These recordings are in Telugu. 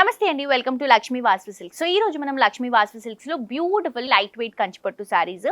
నమస్తే అండి, welcome to Lakshmi Vasavi silks. So ఈ రోజు మనం లక్ష్మీ వాసవి సిల్క్స్ లో బ్యూటిఫుల్ లైట్ వెయిట్ కంచిపట్టు సారీస్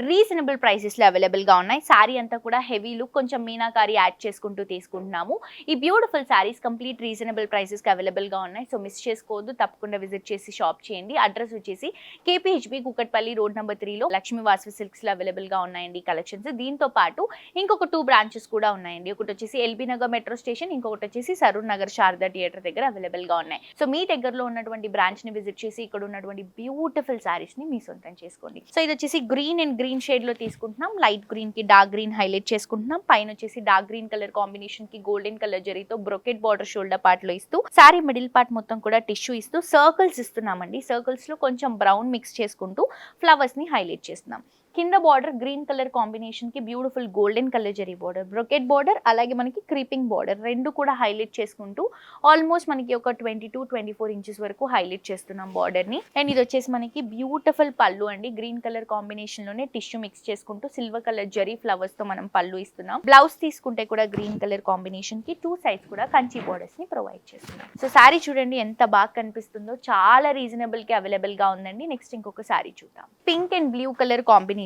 రీజనబుల్ ప్రైసెస్ లో అవైలబుల్ గా ఉన్నాయి. సారీ అంతా కూడా హెవీ లుక్, కొంచెం మీనాకారి యాడ్ చేసుకుంటూ తీసుకుంటున్నాము. ఈ beautiful saris complete reasonable prices కి అవైలబుల్ గా ఉన్నాయి. సో మిస్ చేసుకోవద్దు, తప్పకుండా విజిట్ చేసి షాప్ చేయండి. అడ్రస్ వచ్చేసి KPHB కుకట్పల్లి రోడ్ నెంబర్ 3 లో లక్ష్మీ వాసవి సిల్క్స్ లో అవైలబుల్ గా ఉన్నాయండి కలెక్షన్స్. దీంతో పాటు ఇంకొక 2 బ్రాంచెస్ కూడా ఉన్నాయండి. ఒకటి వచ్చేసి LB నగర్ మెట్రో స్టేషన్, ఇంకొకటి వచ్చేసి సరూర్ నగర్ శారదా థియేటర్ దగ్గర అవైలబుల్ గా ఉన్నాయి. సో మీ దగ్గరలో ఉన్నటువంటి బ్రాంచ్ ని విజిట్ చేసి ఇక్కడ ఉన్నటువంటి బ్యూటిఫుల్ సారీస్ ని మీ సొంతం చేసుకోండి. సో ఇది వచ్చేసి గ్రీన్ అండ్ గ్రీన్ షేడ్ లో తీసుకుంటున్నాం. లైట్ గ్రీన్ కి డార్క్ గ్రీన్ హైలైట్ చేసుకుంటున్నాం. పైన వచ్చేసి డార్క్ గ్రీన్ కలర్ కాంబినేషన్ కి గోల్డెన్ కలర్ జరీతో బ్రొకెట్ బార్డర్ షోల్డర్ పార్ట్ లో ఇస్తూ సారీ మిడిల్ పార్ట్ మొత్తం కూడా టిష్యూ ఇస్తూ సర్కిల్స్ ఇస్తున్నామండి. సర్కిల్స్ లో కొంచెం బ్రౌన్ మిక్స్ చేసుకుంటూ ఫ్లవర్స్ ని హైలైట్ చేస్తున్నాం. కింద బార్డర్ గ్రీన్ కలర్ కాంబినేషన్ కి beautiful golden colour zari border, brocade border, అలాగే మనకి క్రీపింగ్ బార్డర్ రెండు కూడా హైలైట్ చేసుకుంటూ ఆల్మోస్ట్ మనకి ఒక 22-24 ఇంచెస్ వరకు హైలైట్ చేస్తున్నాం బార్డర్ ని. అండ్ ఇది వచ్చేసి మనకి బ్యూటిఫుల్ పళ్ళు అండి. గ్రీన్ కలర్ కాంబినేషన్ లోనే టిష్యూ మిక్స్ చేసుకుంటూ సిల్వర్ కలర్ జరీ ఫ్లవర్స్ తో మనం పళ్ళు ఇస్తున్నాం. బ్లౌజ్ తీసుకుంటే కూడా గ్రీన్ కలర్ కాంబినేషన్ కి 2 సైడ్స్ కూడా కంచి బార్డర్స్ ని ప్రొవైడ్ చేస్తున్నాం. సో సారీ చూడండి ఎంత బాగా కనిపిస్తుందో, చాలా రీజనబుల్ కి అవైలబుల్ గా ఉందండి. నెక్స్ట్ ఇంకొక సారీ చూద్దాం. Pink and blue colour combination.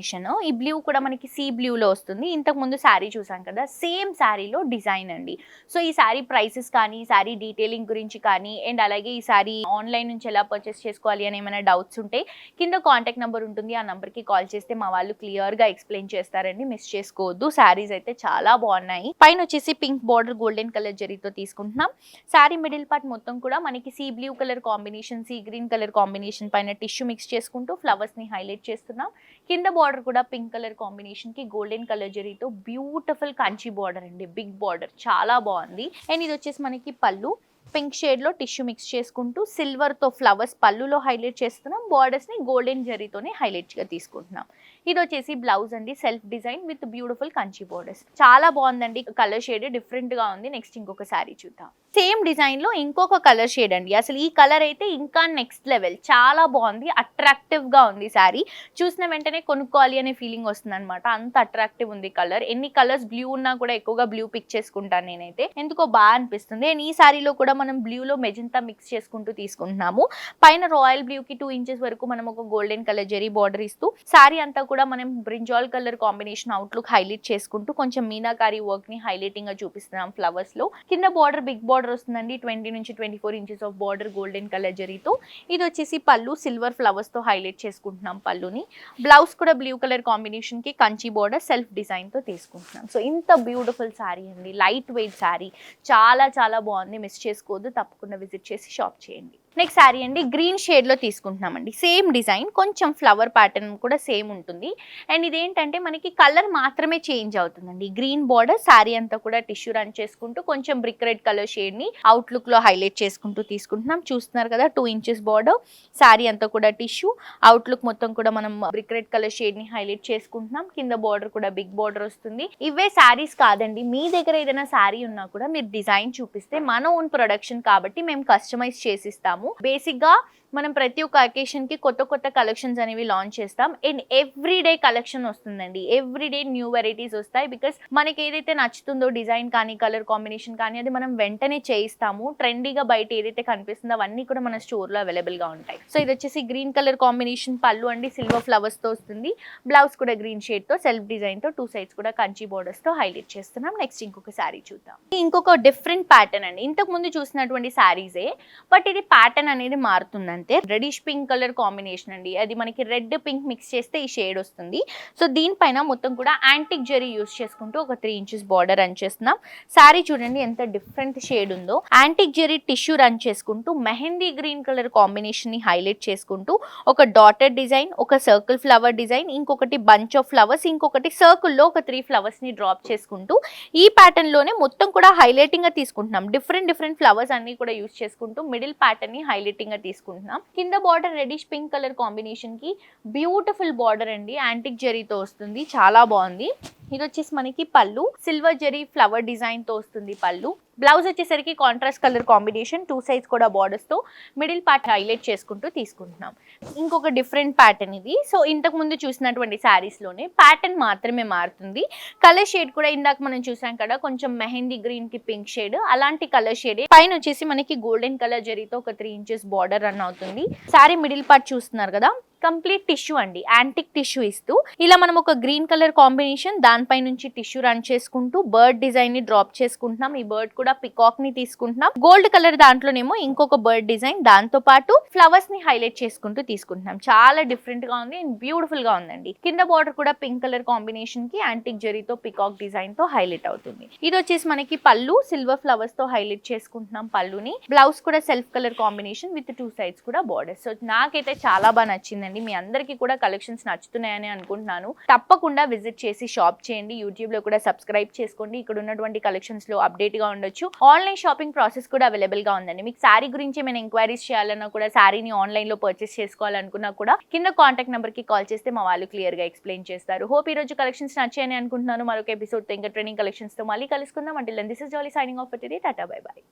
ఈ బ్లూ కూడా మనకి సీ బ్లూ లో వస్తుంది. ఇంతకు ముందు శారీ చూసాం కదా, సేమ్ శారీలో డిజైన్ అండి. సో ఈ శారీ ప్రైసెస్ కానీ, శారీ డీటెయిలింగ్ గురించి కానీ, అండ్ అలాగే ఈ శారీ ఆన్లైన్ నుంచి ఎలా పర్చేస్ చేసుకోవాలి అని ఏమైనా డౌట్స్ ఉంటే కింద కాంటాక్ట్ నెంబర్ ఉంటుంది. ఆ నెంబర్ కి కాల్ చేస్తే మా వాళ్ళు క్లియర్ గా ఎక్స్ప్లెయిన్ చేస్తారండి. మిస్ చేసుకోవద్దు. శారీస్ అయితే చాలా బాగున్నాయి. పైన వచ్చేసి పింక్ బార్డర్ గోల్డెన్ కలర్ జరీతో తీసుకుంటున్నాం. శారీ మిడిల్ పార్ట్ మొత్తం కూడా మనకి sea blue colour combination, sea green colour combination పైన టిష్యూ మిక్స్ చేసుకుంటూ ఫ్లవర్స్ ని హైలైట్ చేస్తున్నాం. కింద బార్డర్ కూడా పింక్ కలర్ కాంబినేషన్ కి గోల్డెన్ కలర్ జరీతో బ్యూటిఫుల్ కంచి బార్డర్ అండి. బిగ్ బార్డర్ చాలా బాగుంది. అండ్ ఇది వచ్చేసి మనకి పళ్ళు పింక్ షేడ్ లో టిష్యూ మిక్స్ చేసుకుంటూ సిల్వర్ తో ఫ్లవర్స్ పళ్ళులో హైలైట్ చేస్తున్నాం. బార్డర్స్ ని గోల్డెన్ జరీతోనే హైలైట్ గా తీసుకుంటున్నాం. ఇది వచ్చేసి బ్లౌజ్ అండి, self design with beautiful Kanchi borders. చాలా బాగుందండి. కలర్ షేడ్ డిఫరెంట్ గా ఉంది. నెక్స్ట్ ఇంకొక సారీ చూద్దాం. సేమ్ డిజైన్ లో ఇంకొక కలర్ షేడ్ అండి. అసలు ఈ కలర్ అయితే ఇంకా నెక్స్ట్ లెవెల్, చాలా బాగుంది. అట్రాక్టివ్ గా ఉంది. సారీ చూసిన వెంటనే కొనుక్కోవాలి అనే ఫీలింగ్ వస్తుంది అనమాట. అంత అట్రాక్టివ్ ఉంది కలర్. ఎన్ని కలర్స్ బ్లూ ఉన్నా కూడా ఎక్కువగా బ్లూ పిక్ చేసుకుంటాను నేనైతే, ఎందుకో బాగా అనిపిస్తుంది. అండ్ ఈ సారీలో కూడా మనం బ్లూ లో మెజంతా మిక్స్ చేసుకుంటూ తీసుకుంటున్నాము. పైన రాయల్ బ్లూ కి 2 ఇంచెస్ వరకు మనం ఒక గోల్డెన్ కలర్ జరీ బార్డర్ ఇస్తూ సారీ అంతా కూడా మనం brinjal colour combination outlook highlight చేసుకుంటూ కొంచెం మీనాకారి వర్క్ ని హైలైటింగ్ గా చూపిస్తున్నాం ఫ్లవర్స్ లో. కింద బార్డర్ బిగ్ బార్డర్ వస్తుందండి. 20-24 inches of border golden colour జరీతో. ఇది వచ్చేసి పళ్ళు సిల్వర్ ఫ్లవర్స్ తో హైలైట్ చేసుకుంటున్నాం పళ్ళుని. బ్లౌజ్ కూడా బ్లూ కలర్ కాంబినేషన్ కి కంచి బార్డర్ సెల్ఫ్ డిజైన్ తో తీసుకుంటున్నాం. సో ఇంత బ్యూటిఫుల్ సారీ అండి, లైట్ వెయిట్ సారీ, చాలా చాలా బాగుంది. మిస్ చేసుకోవద్దు, తప్పకుండా విజిట్ చేసి షాప్ చేయండి. నెక్స్ట్ సారీ అండి, గ్రీన్ షేడ్ లో తీసుకుంటున్నామండి. సేమ్ డిజైన్, కొంచెం ఫ్లవర్ ప్యాటర్న్ కూడా సేమ్ ఉంటుంది. అండ్ ఇదేంటంటే మనకి కలర్ మాత్రమే చేంజ్ అవుతుందండి. గ్రీన్ బార్డర్ సారీ అంతా కూడా టిష్యూ రన్ చేసుకుంటూ కొంచెం బ్రిక్ రెడ్ కలర్ షేడ్ ని అవుట్లుక్ లో హైలైట్ చేసుకుంటూ తీసుకుంటున్నాం. చూస్తున్నారు కదా, 2 ఇంచెస్ బార్డర్, సారీ అంతా కూడా టిష్యూ, అవుట్లుక్ మొత్తం కూడా మనం బ్రిక్ రెడ్ కలర్ షేడ్ ని హైలైట్ చేసుకుంటున్నాం. కింద బార్డర్ కూడా బిగ్ బార్డర్ వస్తుంది. ఇవే సారీస్ కాదండి, మీ దగ్గర ఏదైనా సారీ ఉన్నా కూడా మీరు డిజైన్ చూపిస్తే మన ఓన్ ప్రొడక్షన్ కాబట్టి మేము కస్టమైజ్ చేసిస్తాము. బేసిక్ గా మనం ప్రతి ఒక్క అకేషన్ కి కొత్త కొత్త కలెక్షన్స్ అనేవి లాంచ్ చేస్తాం. అండ్ ఎవ్రీడే కలెక్షన్ వస్తుందండి. ఎవ్రీడే న్యూ వెరైటీస్ వస్తాయి. బికాస్ మనకి ఏదైతే నచ్చుతుందో డిజైన్ కానీ, కలర్ కాంబినేషన్ కానీ, అది మనం వెంటనే చేయిస్తాము. ట్రెండీగా బయట ఏదైతే కనిపిస్తుందో అవన్నీ కూడా మన స్టోర్ లో అవైలబుల్ గా ఉంటాయి. సో ఇది వచ్చేసి గ్రీన్ కలర్ కాంబినేషన్ పళ్ళు అండి, సిల్వర్ ఫ్లవర్స్ తో వస్తుంది. బ్లౌజ్ కూడా గ్రీన్ షేడ్ తో సెల్ఫ్ డిజైన్ తో 2 సైడ్స్ కూడా కంచి బోర్డర్స్ తో హైలైట్ చేస్తున్నాం. నెక్స్ట్ ఇంకొక శారీ చూద్దాం. ఇంకొక డిఫరెంట్ ప్యాటర్న్ అండి. ఇంతకు ముందు చూసినటువంటి శారీసే, బట్ ఇది ప్యాటర్న్ అనేది మారుతుందండి. రెడిష్ పింక్ కలర్ కాంబినేషన్ అండి. అది మనకి రెడ్ పింక్ మిక్స్ చేస్తే ఈ షేడ్ వస్తుంది. సో దీనిపైన మొత్తం కూడా యాంటిక్ జరీ యూస్ చేసుకుంటూ ఒక 3 ఇంచెస్ బార్డర్ రన్ చేస్తున్నాం. సారీ చూడండి ఎంత డిఫరెంట్ షేడ్ ఉందో. యాంటిక్ జరీ టిష్యూ రన్ చేసుకుంటూ మెహందీ గ్రీన్ కలర్ కాంబినేషన్ ని హైలైట్ చేసుకుంటూ ఒక డాటెడ్ డిజైన్, ఒక సర్కిల్ ఫ్లవర్ డిజైన్, ఇంకొకటి బంచ్ ఆఫ్ ఫ్లవర్స్, ఇంకొకటి సర్కిల్ లో ఒక 3 ఫ్లవర్స్ ని డ్రాప్ చేసుకుంటూ ఈ ప్యాటర్న్ లోనే మొత్తం కూడా హైలైటింగ్ గా తీసుకుంటున్నాం. డిఫరెంట్ ఫ్లవర్స్ అన్ని కూడా యూస్ చేసుకుంటూ మిడిల్ ప్యాటర్న్ ని హైలైటింగ్ గా తీసుకుంటున్నాం. కింద border reddish pink colour combination కి బ్యూటిఫుల్ బార్డర్ అండి, యాంటిక్ జరీతో వస్తుంది. చాలా బాగుంది. ఇది వచ్చేసి మనకి పళ్ళు సిల్వర్ జెరీ ఫ్లవర్ డిజైన్ తో వస్తుంది పళ్ళు. బ్లౌజ్ వచ్చేసరికి కాంట్రాస్ట్ కలర్ కాంబినేషన్, 2 సైడ్స్ కూడా బార్డర్స్ తో మిడిల్ పార్ట్ హైలైట్ చేసుకుంటూ తీసుకుంటున్నాం. ఇంకొక డిఫరెంట్ ప్యాటర్న్ ఇది. సో ఇంతకు ముందు చూసినటువంటి శారీస్ లోనే ప్యాటర్న్ మాత్రమే మారుతుంది. కలర్ షేడ్ కూడా ఇందాక మనం చూసాం కదా, కొంచెం మెహందీ గ్రీన్ కి పింక్ షేడ్, అలాంటి కలర్ షేడ్. పైన వచ్చేసి మనకి గోల్డెన్ కలర్ జరీతో ఒక 3 ఇంచెస్ బార్డర్ రన్ అవుతుంది. శారీ మిడిల్ పార్ట్ చూస్తున్నారు కదా, కంప్లీట్ టిష్యూ అండి, యాంటిక్ టిష్యూ ఇస్తూ ఇలా మనం ఒక గ్రీన్ కలర్ కాంబినేషన్ దానిపై నుంచి టిష్యూ రన్ చేసుకుంటూ బర్డ్ డిజైన్ ని డ్రాప్ చేసుకుంటున్నాం. ఈ బర్డ్ కూడా పికాక్ ని తీసుకుంటున్నాం. గోల్డ్ కలర్ దాంట్లోనేమో ఇంకొక బర్డ్ డిజైన్, దాంతో పాటు ఫ్లవర్స్ ని హైలైట్ చేసుకుంటూ తీసుకుంటున్నాం. చాలా డిఫరెంట్ గా ఉంది అండ్ బ్యూటిఫుల్ గా ఉందండి. కింద బార్డర్ కూడా పింక్ కలర్ కాంబినేషన్ కి యాంటిక్ జరీతో పికాక్ డిజైన్ తో హైలైట్ అవుతుంది. ఇది వచ్చేసి మనకి పళ్ళు సిల్వర్ ఫ్లవర్స్ తో హైలైట్ చేసుకుంటున్నాం పళ్ళుని. బ్లౌజ్ కూడా self colour combination with 2 sides కూడా బార్డర్. సో నాకైతే చాలా బాగా నచ్చిందండి. మీ అందరికీ కూడా కలెక్షన్స్ నచ్చుతున్నాయని అనుకుంటున్నాను. తప్పకుండా విజిట్ చేసి షాప్ చేయండి. యూట్యూబ్ లో కూడా సబ్స్క్రైబ్ చేసుకోండి. ఇక్కడ ఉన్నటువంటి కలెక్షన్స్ లో అప్డేట్ గా ఉండొచ్చు. ఆన్లైన్ షాపింగ్ ప్రాసెస్ కూడా అవైలబుల్ గా ఉందండి. మీకు శారీ గురించి ఏమైనా ఎంక్వైరీస్ చేయాలన్నా కూడా, శారీని ఆన్లైన్ లో పర్చేస్ చేసుకోవాలనుకున్నా కూడా కింద కాంటాక్ట్ నెంబర్ కి కాల్ చేస్తే మా వాళ్ళు క్లియర్ గా ఎక్స్ప్లెయిన్ చేస్తారు. హోప్ ఈ రోజు కలెక్షన్స్ నచ్చాయని అనుకుంటున్నాను. మరొక ఎపిసోడ్ తో ఇంకా ట్రెండింగ్ కలెక్షన్స్ తో మళ్ళీ కలుసుకుందాం. Until then this is Jolly signing off for today. Tata bye by.